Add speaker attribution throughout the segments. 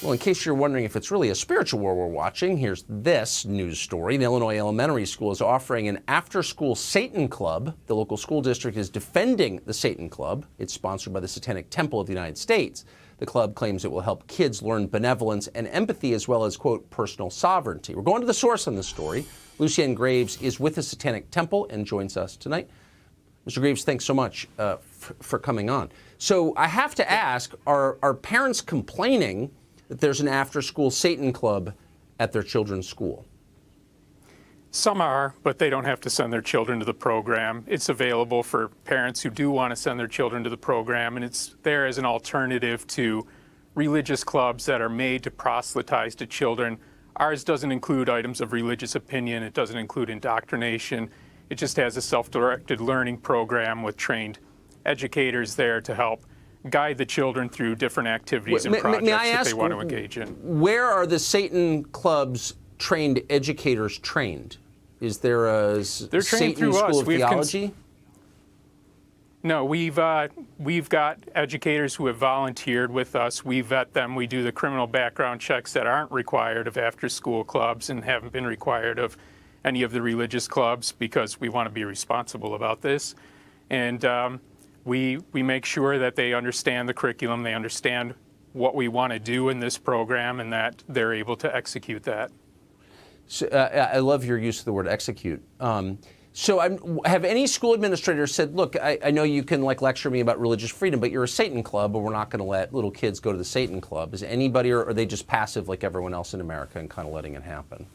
Speaker 1: Well, in case you're wondering if it's really a spiritual war we're watching, here's this news story. The Illinois Elementary School is offering an after-school Satan Club. The local school district is defending the Satan Club. It's sponsored by the Satanic Temple of the United States. The club claims it will help kids learn benevolence and empathy as well as, quote, personal sovereignty. We're going to the source on this story. Lucienne Graves is with the Satanic Temple and joins us tonight. Mr. Graves, thanks so much for coming on. So I have to ask, are parents complaining that there's an after-school Satan Club at their children's school?
Speaker 2: Some are, but they don't have to send their children to the program. It's available for parents who do want to send their children to the program, and it's there as an alternative to religious clubs that are made to proselytize to children. Ours doesn't include items of religious opinion. It doesn't include indoctrination. It just has a self-directed learning program with trained educators there to help guide the children through different activities and projects that they want to engage in.
Speaker 1: Where are the Satan Club's trained educators trained? Is there a Satan School of Theology?
Speaker 2: No, we've got educators who have volunteered with us. We vet them. We do the criminal background checks that aren't required of after-school clubs and haven't been required of any of the religious clubs because we want to be responsible about this. And we make sure that they understand the curriculum, they understand what we want to do in this program, and that they're able to execute that.
Speaker 1: So, I love your use of the word execute. Have any school administrators said, look, I know you can lecture me about religious freedom, but you're a Satan Club, but we're not going to let little kids go to the Satan Club. Is anybody, or are they just passive like everyone else in America and kind of letting it happen?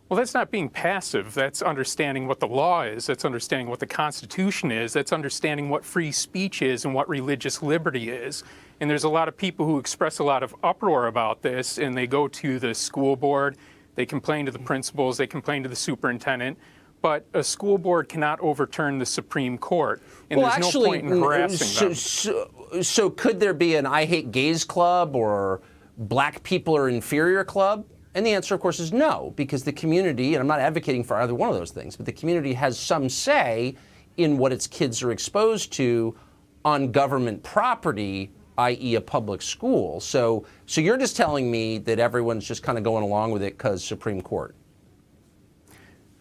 Speaker 2: Well, that's not being passive. That's understanding what the law is. That's understanding what the Constitution is. That's understanding what free speech is and what religious liberty is. And there's a lot of people who express a lot of uproar about this, and they go to the school board, they complain to the principals, they complain to the superintendent. But a school board cannot overturn the Supreme Court, and there's no point in harassing them.
Speaker 1: So could there be an I Hate Gays Club or Black People Are Inferior Club? And the answer, of course, is no, because the community, and I'm not advocating for either one of those things, but the community has some say in what its kids are exposed to on government property, i.e. a public school. So you're just telling me that everyone's just kind of going along with it because Supreme Court?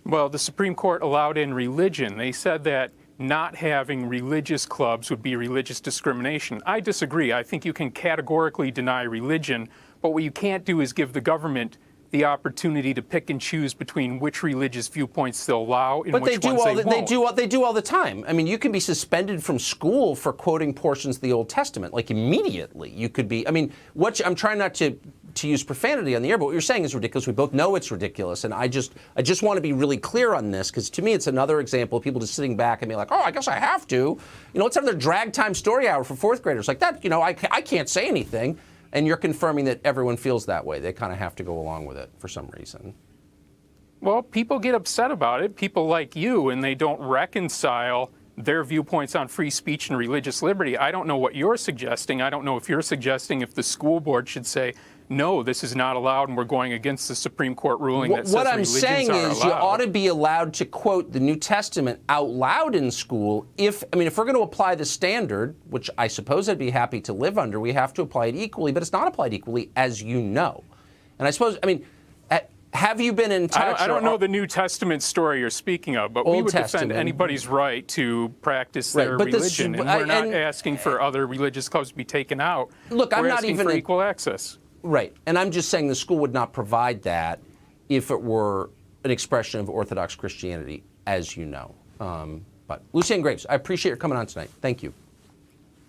Speaker 2: Well, the Supreme Court allowed in religion. They said that not having religious clubs would be religious discrimination. I disagree. I think you can categorically deny religion, but what you can't do is give the government the opportunity to pick and choose between which religious viewpoints they'll allow and which ones they won't.
Speaker 1: They do all the time. I mean, you can be suspended from school for quoting portions of the Old Testament, like immediately. You could be. I mean, I'm trying not to use profanity on the air, but what you're saying is ridiculous. We both know it's ridiculous, and I just want to be really clear on this, because to me it's another example of people just sitting back and being like, oh, I guess I have to. You know, let's have their drag time story hour for fourth graders like that. You know, I can't say anything. And you're confirming that everyone feels that way. They kind of have to go along with it for some reason.
Speaker 2: Well, people get upset about it, people like you, and they don't reconcile their viewpoints on free speech and religious liberty. I don't know what you're suggesting. I don't know if you're suggesting if the school board should say, no, this is not allowed, and we're going against the Supreme Court ruling that says
Speaker 1: what I'm
Speaker 2: religions
Speaker 1: saying
Speaker 2: are
Speaker 1: is
Speaker 2: allowed.
Speaker 1: You ought to be allowed to quote the New Testament out loud in school. If we're going to apply the standard, which I suppose I'd be happy to live under, we have to apply it equally, but it's not applied equally, as you know. And I suppose, have you been in touch?
Speaker 2: I don't know the New Testament story you're speaking of, but we would defend anybody's right to practice their religion, and we're not asking for other religious clubs to be taken out.
Speaker 1: Look,
Speaker 2: we're asking for equal access.
Speaker 1: Right, and I'm just saying the school would not provide that if it were an expression of Orthodox Christianity, as you know. But Lucienne Graves, I appreciate your coming on tonight. Thank you.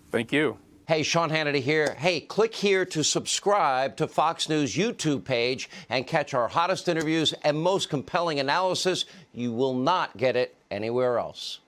Speaker 2: Thank you.
Speaker 3: Hey, Sean Hannity here. Hey, click here to subscribe to Fox News YouTube page and catch our hottest interviews and most compelling analysis. You will not get it anywhere else.